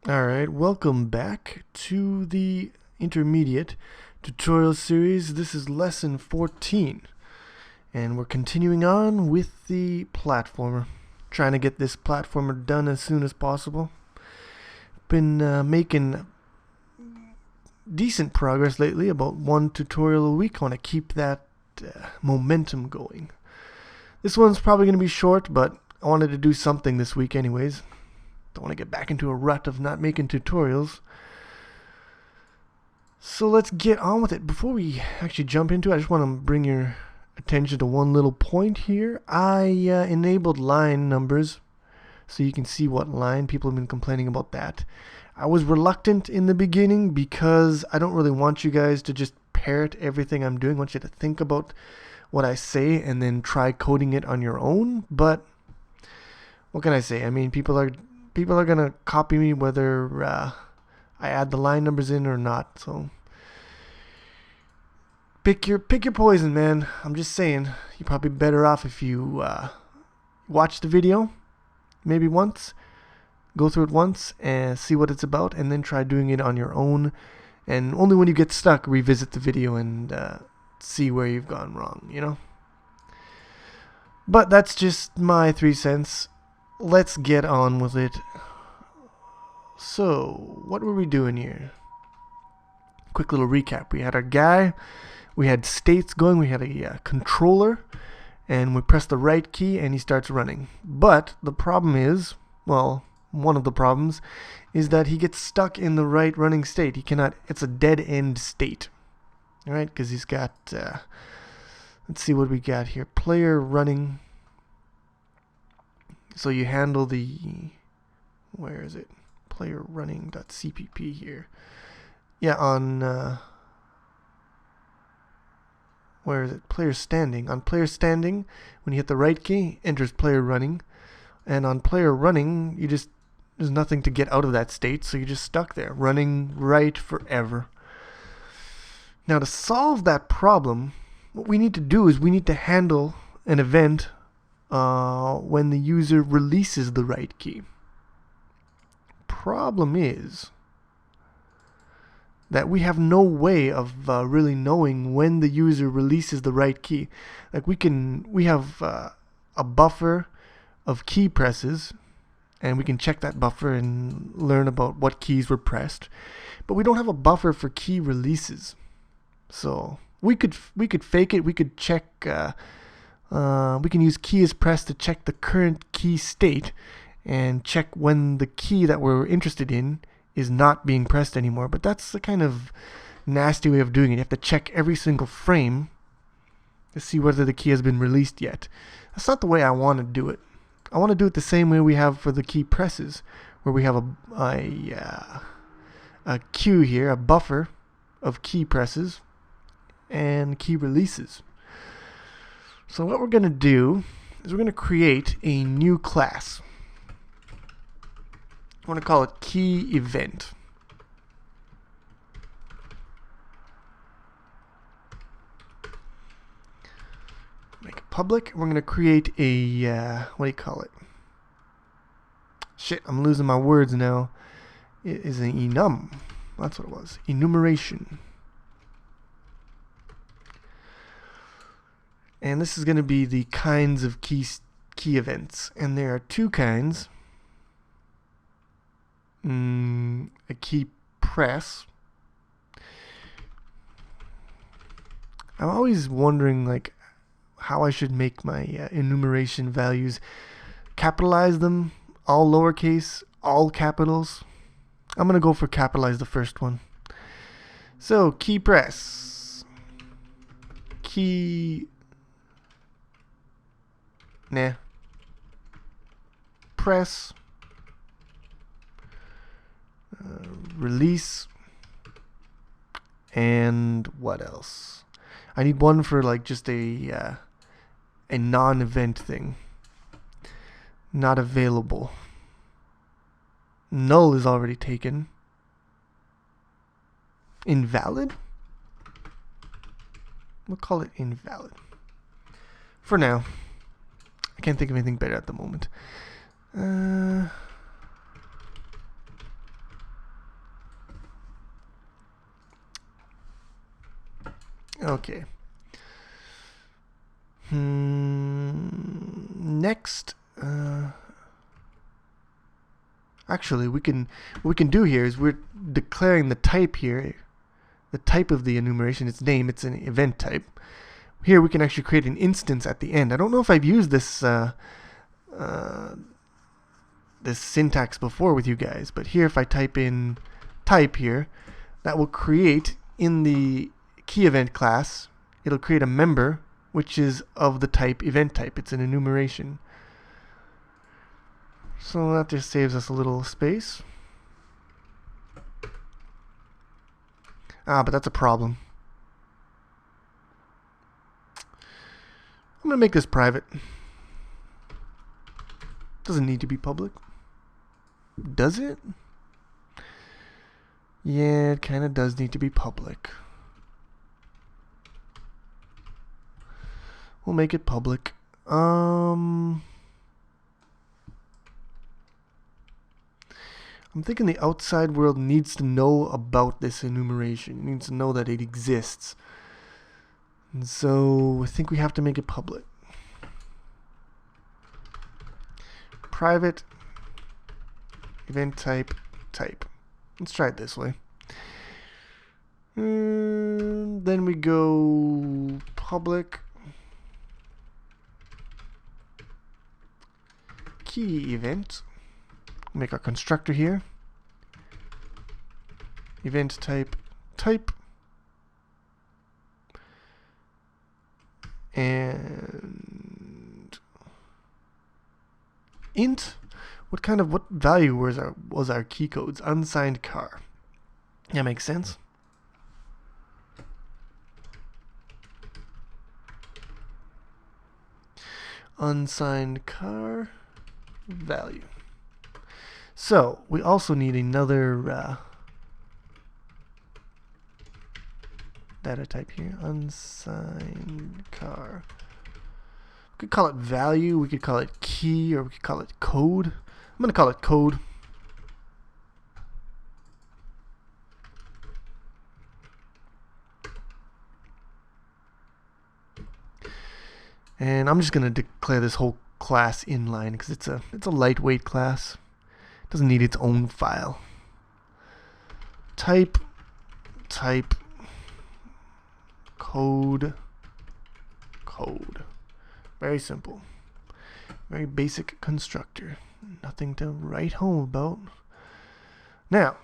Alright, welcome back to the intermediate tutorial series. This is lesson 14, and we're continuing on with the platformer. Trying to get this platformer done as soon as possible. Been making decent progress lately, about one tutorial a week. I want to keep that momentum going. This one's probably going to be short, but I wanted to do something this week anyways. Don't want to get back into a rut of not making tutorials. So let's get on with it. Before we actually jump into it, I just want to bring your attention to one little point here. I enabled line numbers so you can see what line. People have been complaining about that. I was reluctant in the beginning because I don't really want you guys to just parrot everything I'm doing. I want you to think about what I say and then try coding it on your own. But what can I say? I mean, people are gonna copy me whether I add the line numbers in or not. So pick your poison, man. I'm just saying, you're probably better off if you watch the video maybe once, go through it once and see what it's about, and then try doing it on your own. And only when you get stuck, revisit the video and see where you've gone wrong, you know? But that's just my 3 cents. Let's get on with it. So, what were we doing here? Quick little recap. We had our guy, we had states going, we had a controller, and we press the right key and he starts running. But the problem is, well, one of the problems is that he gets stuck in the right running state. He cannot, it's a dead end state. Alright, because he's got, let's see what we got here. Player running. So you handle the, where is it? Player running.cpp here. Yeah, on, where is it? Player standing. On player standing, when you hit the right key, enters player running. And on player running, there's nothing to get out of that state, so you're just stuck there, running right forever. Now to solve that problem, what we need to do is we need to handle an event when the user releases the right key. Problem is that we have no way of really knowing when the user releases the right key. Like we have a buffer of key presses, and we can check that buffer and learn about what keys were pressed, but we don't have a buffer for key releases. So we could fake it. We could check. We can use key is pressed to check the current key state and check when the key that we're interested in is not being pressed anymore. But that's the kind of nasty way of doing it. You have to check every single frame to see whether the key has been released yet. That's not the way I want to do it. I want to do it the same way we have for the key presses, where we have a queue here, a buffer of key presses and key releases. So what we're going to do is we're going to create a new class. I want to call it key event. Make it public. We're going to create a, what do you call it? Shit, I'm losing my words now. It is an enum. That's what it was. Enumeration. And this is going to be the kinds of key events. And there are 2 kinds. A key press. I'm always wondering like how I should make my enumeration values. Capitalize them, all lowercase, all capitals. I'm going to go for capitalize the first one. So key press. Press. Release. And what else? I need one for like just a non-event thing. Not available. Null is already taken. Invalid? We'll call it invalid. For now. I can't think of anything better at the moment. Okay. Next, actually, what we can do here is we're declaring the type here, the type of the enumeration, its name. It's an event type. Here we can actually create an instance at the end. I don't know if I've used this this syntax before with you guys, but here if I type in type here, that will create in the key event class, it'll create a member which is of the type event type. It's an enumeration. So that just saves us a little space. But that's a problem. I'm going to make this private. Doesn't need to be public. Does it? Yeah, it kind of does need to be public. We'll make it public. I'm thinking the outside world needs to know about this enumeration. It needs to know that it exists. And so I think we have to make it public. Private event type type. Let's try it this way. Then we go public key event. Make our constructor here. Event type type. And int. What value was our key codes? Unsigned car. That makes sense. Unsigned car value. So we also need another data type here. Unsigned car. We could call it value, we could call it key, or we could call it code. I'm going to call it code. And I'm just going to declare this whole class inline because it's a lightweight class. It doesn't need its own file. Type code. Very simple. Very basic constructor. Nothing to write home about. Now,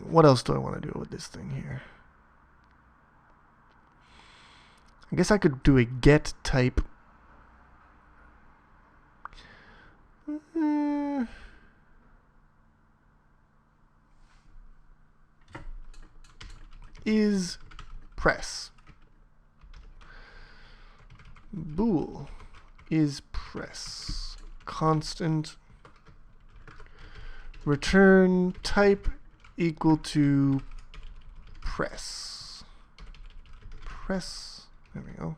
what else do I want to do with this thing here? I guess I could do a get type. Is press. Bool is press. Constant. Return type equal to press. Press. There we go.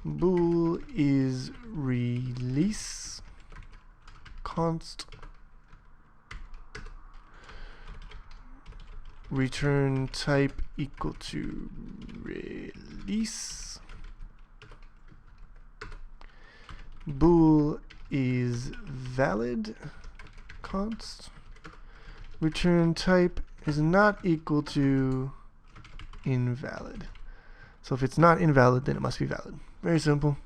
Bool is release. Const. Return type equal to release. Bool is valid. Const. Return type is not equal to invalid. So if it's not invalid, then it must be valid. Very simple.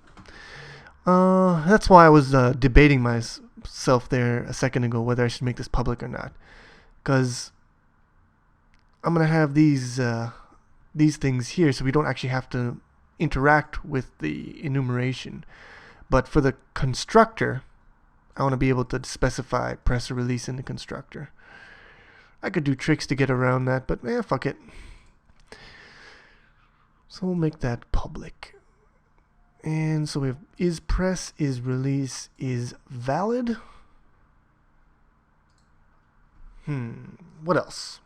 That's why I was debating myself there a second ago whether I should make this public or not, because I'm gonna have these things here, so we don't actually have to interact with the enumeration. But for the constructor, I want to be able to specify press or release in the constructor. I could do tricks to get around that, but fuck it. So we'll make that public. And so we have is press, is release, is valid. What else?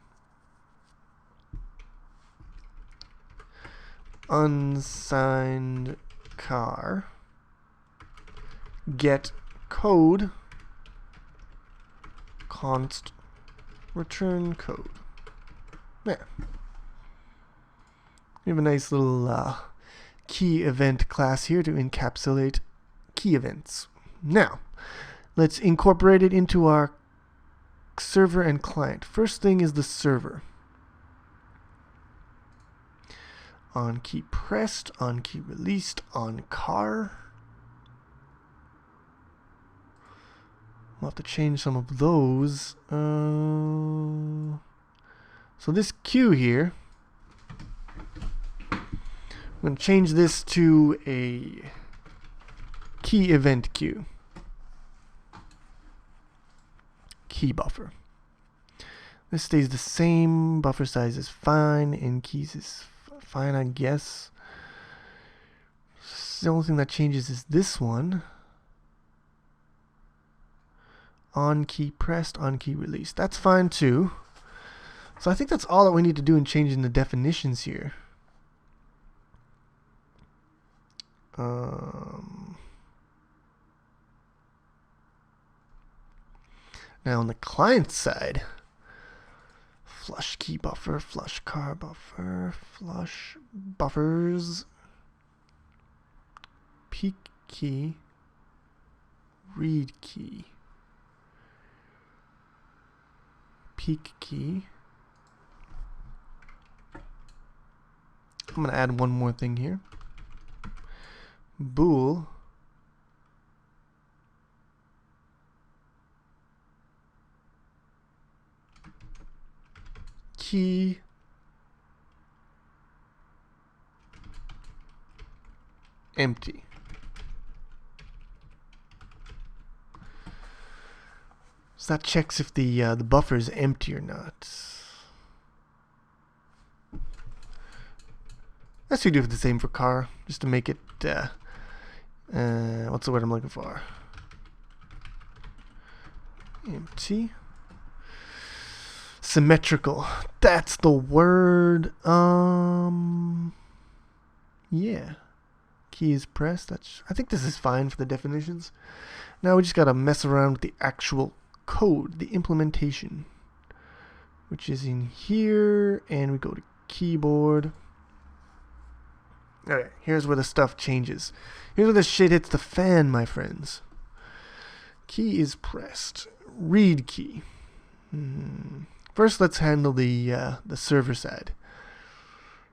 Unsigned car. Get code. Const return code. There. We have a nice little key event class here to encapsulate key events. Now, let's incorporate it into our server and client. First thing is the server. On key pressed, on key released, on car. We'll have to change some of those. So this queue here, I'm going to change this to a key event queue. Key buffer. This stays the same. Buffer size is fine. In keys is fine, I guess. The only thing that changes is this one. On key pressed, on key released. That's fine too. So I think that's all that we need to do in changing the definitions here. Now on the client side, flush key buffer, flush car buffer, flush buffers, peak key, read key, peak key. I'm going to add one more thing here. Bool key empty. So that checks if the buffer is empty or not. Let's do the same for car, just to make it what's the word I'm looking for? Empty. Symmetrical. That's the word. Yeah. Key is pressed. I think this is fine for the definitions. Now we just gotta mess around with the actual code, the implementation, which is in here, and we go to keyboard. Alright, here's where the stuff changes. Here's where the shit hits the fan, my friends. Key is pressed. Read key. First, let's handle the server side.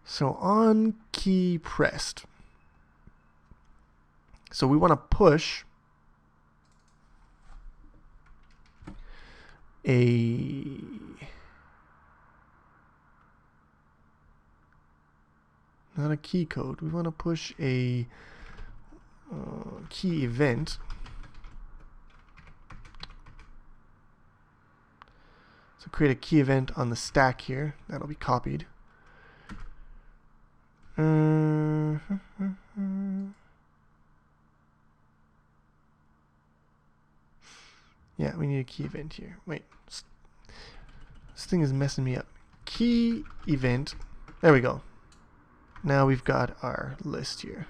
So on key pressed. So we want to push not a key code. We want to push a key event. So create a key event on the stack here. That'll be copied. Yeah, we need a key event here. Wait. This thing is messing me up. Key event. There we go. Now we've got our list here.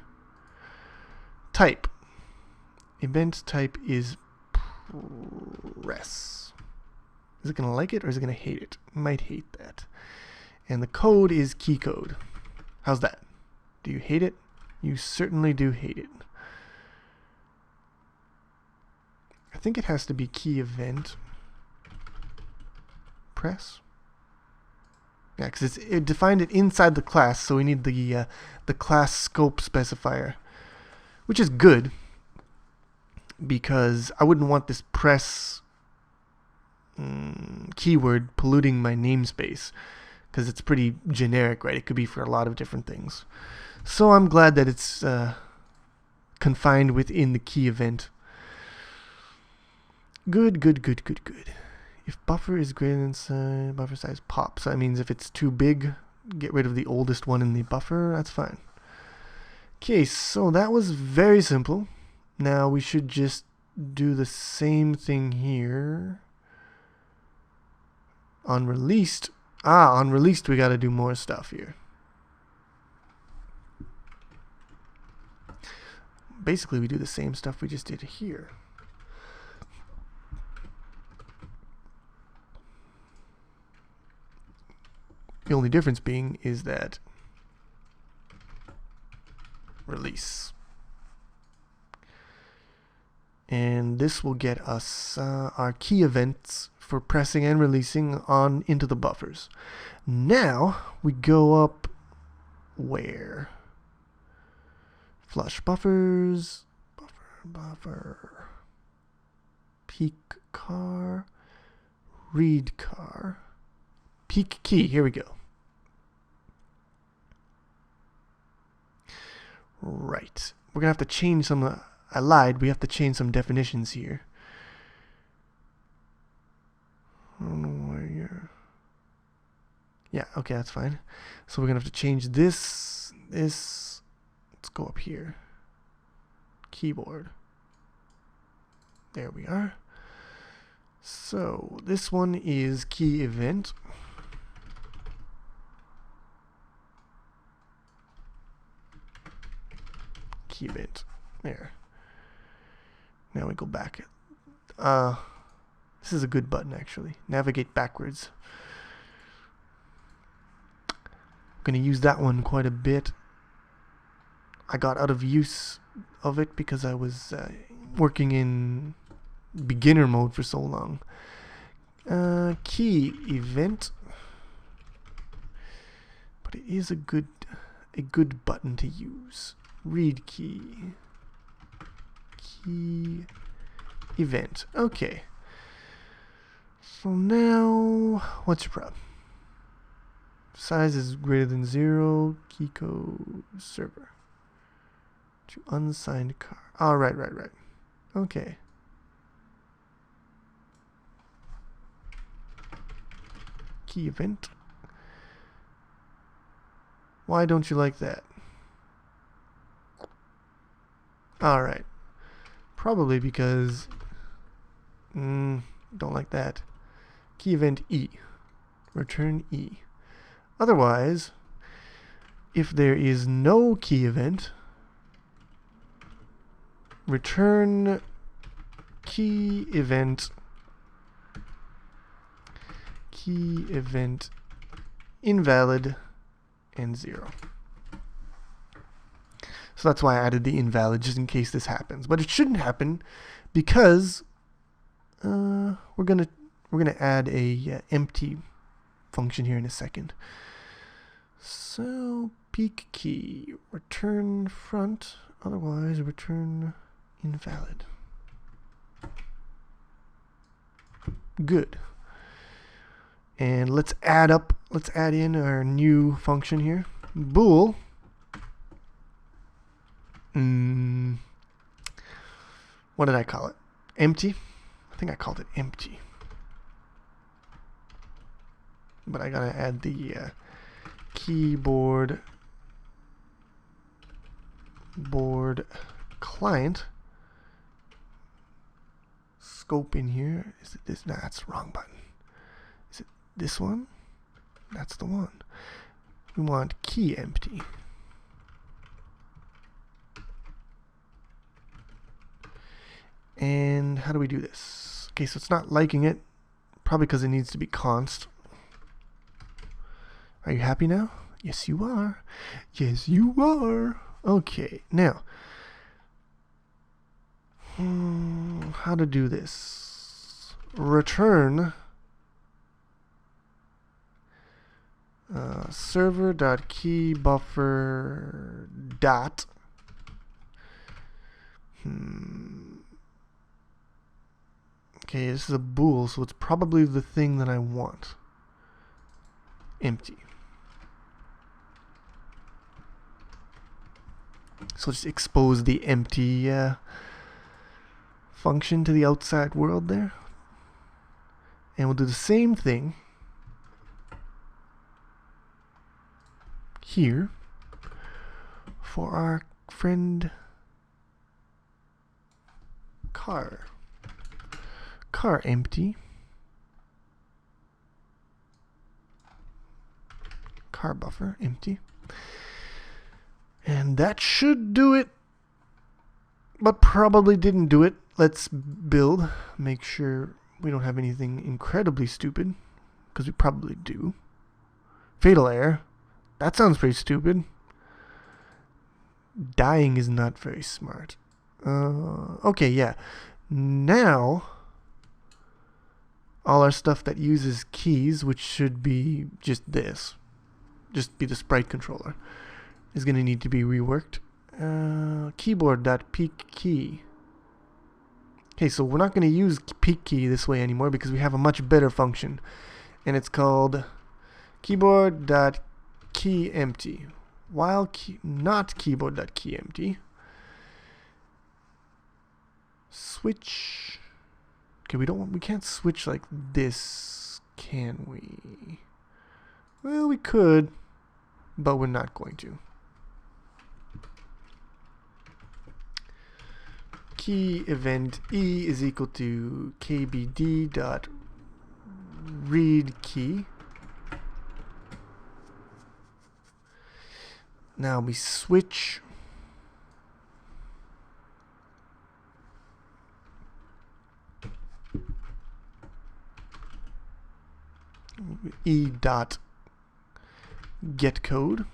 Type. Event type is press. Is it going to like it or is it going to hate it? It might hate that. And the code is key code. How's that? Do you hate it? You certainly do hate it. I think it has to be key event press. Yeah, because it defined it inside the class, so we need the class scope specifier, which is good because I wouldn't want this press keyword polluting my namespace because it's pretty generic, right? It could be for a lot of different things. So I'm glad that it's confined within the key event. Good, good, good, good, good. If buffer is greater than size, buffer size pop. So that means if it's too big, get rid of the oldest one in the buffer. That's fine. Okay, so that was very simple. Now we should just do the same thing here. On released. On released we got to do more stuff here. Basically we do the same stuff we just did here. The only difference being is that release. And this will get us our key events for pressing and releasing on into the buffers. Now we go up where? Flush buffers, buffer, peak car, read car, peak key. Here we go. Right. We're going to have to change some. I lied. We have to change some definitions here. I don't know where you're. Yeah, okay, that's fine. So we're going to have to change this. Let's go up here. Keyboard. There we are. So this one is key event. Key event. There. Now we go back. This is a good button, actually. Navigate backwards. I'm going to use that one quite a bit. I got out of use of it because I was working in beginner mode for so long. Key event. But it is a good button to use. Read key. Key event. Okay. So now, what's your problem? Size is greater than 0. Key code server. To unsigned car. Oh, right. Okay. Key event. Why don't you like that? Alright. Probably because don't like that. Key event E. Return E. Otherwise, if there is no key event, return key event invalid and 0. So that's why I added the invalid, just in case this happens. But it shouldn't happen because we're gonna add a empty function here in a second. So peak key, return front, otherwise return invalid. Good. And let's add in our new function here. Bool. What did I call it? Empty? I think I called it empty. But I gotta add the keyboard client scope in here. Is it this? Nah, that's the wrong button. Is it this one? That's the one. We want key empty. And how do we do this? Okay, so it's not liking it, probably because it needs to be const. Are you happy now? Yes, you are. Yes, you are. Okay, now, how to do this? Return server.keybuffer dot okay, this is a bool, so it's probably the thing that I want. Empty. So just expose the empty function to the outside world there. And we'll do the same thing here for our friend car. Car empty. Car buffer empty. And that should do it, but probably didn't do it. Let's build, make sure we don't have anything incredibly stupid, because we probably do. Fatal error. That sounds pretty stupid. Dying is not very smart. Okay, yeah. Now, all our stuff that uses keys, which should be just this, just be the sprite controller, is going to need to be reworked. Keyboard.peak key. Okay, so we're not going to use peak key this way anymore because we have a much better function, and it's called keyboard.keyEmpty. While not keyboard.keyEmpty, switch. Okay, we can't switch like this, can we? Well, we could, but we're not going to. Key event E is equal to kbd dot read key. Now we switch E dot get code,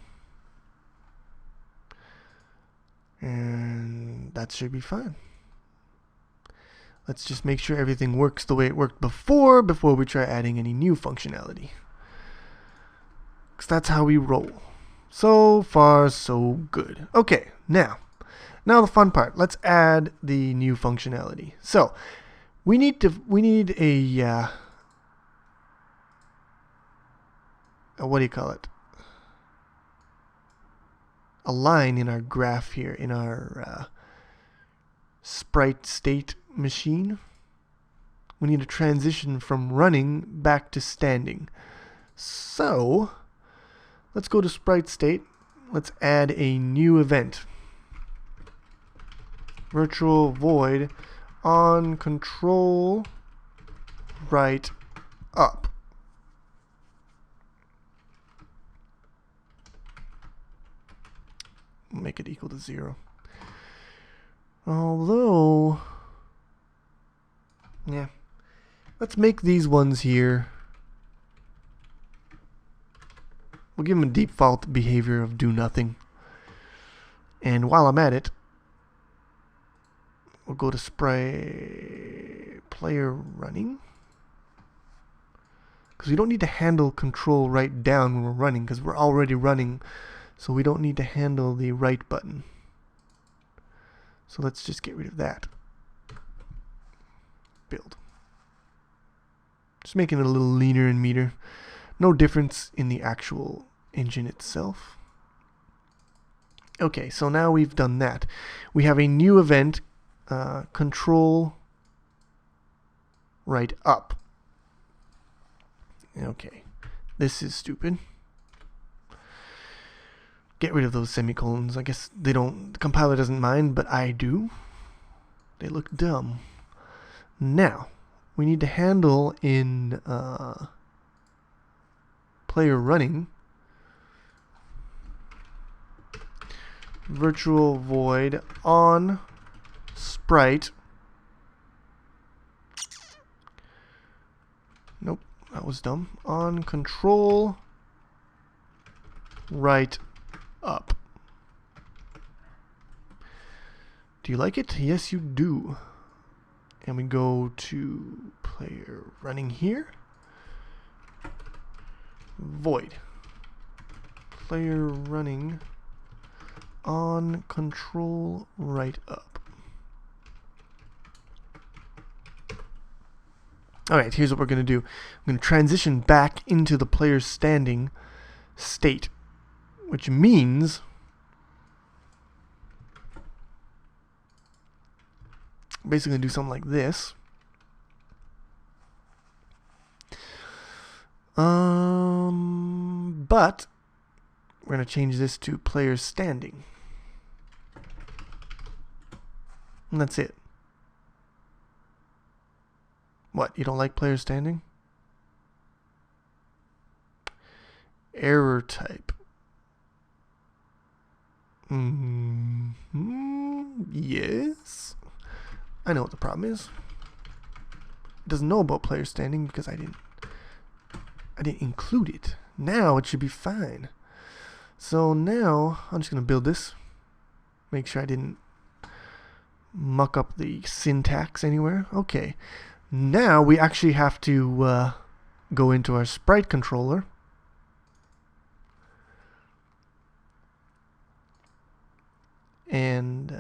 and that should be fine. Let's just make sure everything works the way it worked before we try adding any new functionality, because that's how we roll. So far, so good. Okay, now the fun part. Let's add the new functionality. So we need a what do you call it? A line in our graph here, in our sprite state machine. We need a transition from running back to standing. So let's go to sprite state. Let's add a new event. Virtual void on control right up. Make it equal to 0. Although, yeah, let's make these ones here. We'll give them a default behavior of do nothing. And while I'm at it, we'll go to sprite player running, because we don't need to handle control right down when we're running, because we're already running, so we don't need to handle the right button. So let's just get rid of that. Build. Just making it a little leaner and meaner. No difference in the actual engine itself. Okay, so now we've done that. We have a new event, control right up. Okay, this is stupid. Get rid of those semicolons. I guess they don't, the compiler doesn't mind, but I do. They look dumb. Now, we need to handle in player running virtual void on sprite. Nope, that was dumb. On control right up. Do you like it? Yes, you do. And we go to player running here. Void. Player running on control right up. Alright, here's what we're going to do. I'm going to transition back into the player standing state, which means basically going to do something like this. But we're going to change this to player standing. And that's it. What, you don't like player standing? Error type. Yes. I know what the problem is. It doesn't know about player standing because I didn't include it. Now it should be fine. So now I'm just going to build this. Make sure I didn't muck up the syntax anywhere. Okay. Now we actually have to go into our sprite controller. And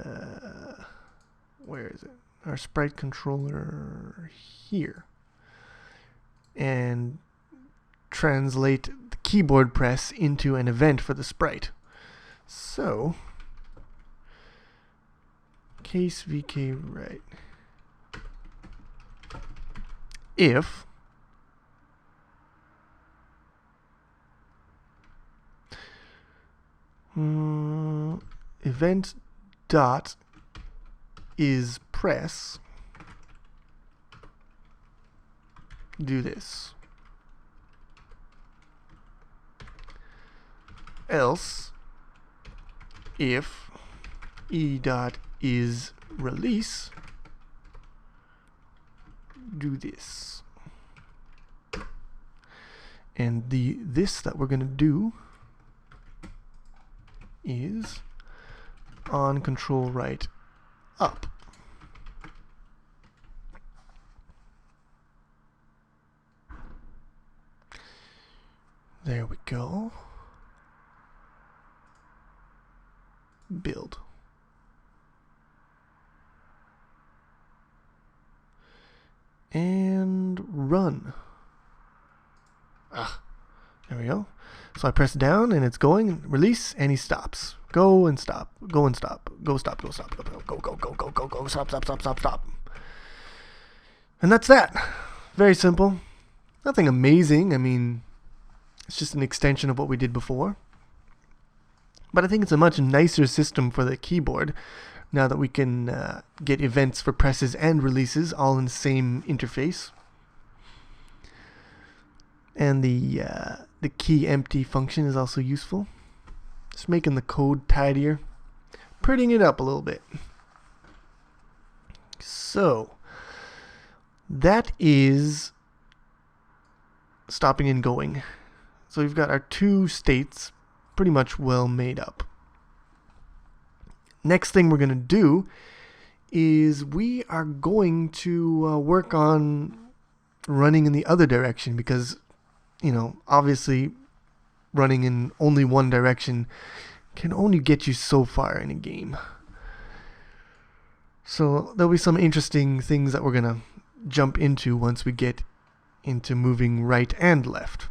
where is it? Our sprite controller here. And translate the keyboard press into an event for the sprite. So, case vk right. If event dot is press, do this. Else, if e dot is release, do this. And this that we're going to do is on control right up. There we go. Build. And run. There we go. So I press down and it's going, release, and he stops. Go and stop. Go and stop. Go stop. Go stop. Go go. Stop. And that's that. Very simple. Nothing amazing. I mean, it's just an extension of what we did before. But I think it's a much nicer system for the keyboard now that we can get events for presses and releases all in the same interface. And the key empty function is also useful. Just making the code tidier, prettying it up a little bit. So that is stopping and going. So we've got our two states pretty much well made up. Next thing we're going to do is we are going to work on running in the other direction, because obviously running in only one direction can only get you so far in a game. So there'll be some interesting things that we're going to jump into once we get into moving right and left.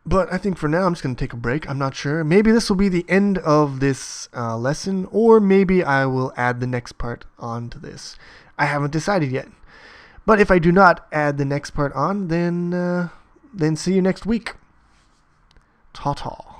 But I think for now I'm just going to take a break. I'm not sure. Maybe this will be the end of this lesson, or maybe I will add the next part on to this. I haven't decided yet. But if I do not add the next part on, then see you next week. Ta-ta.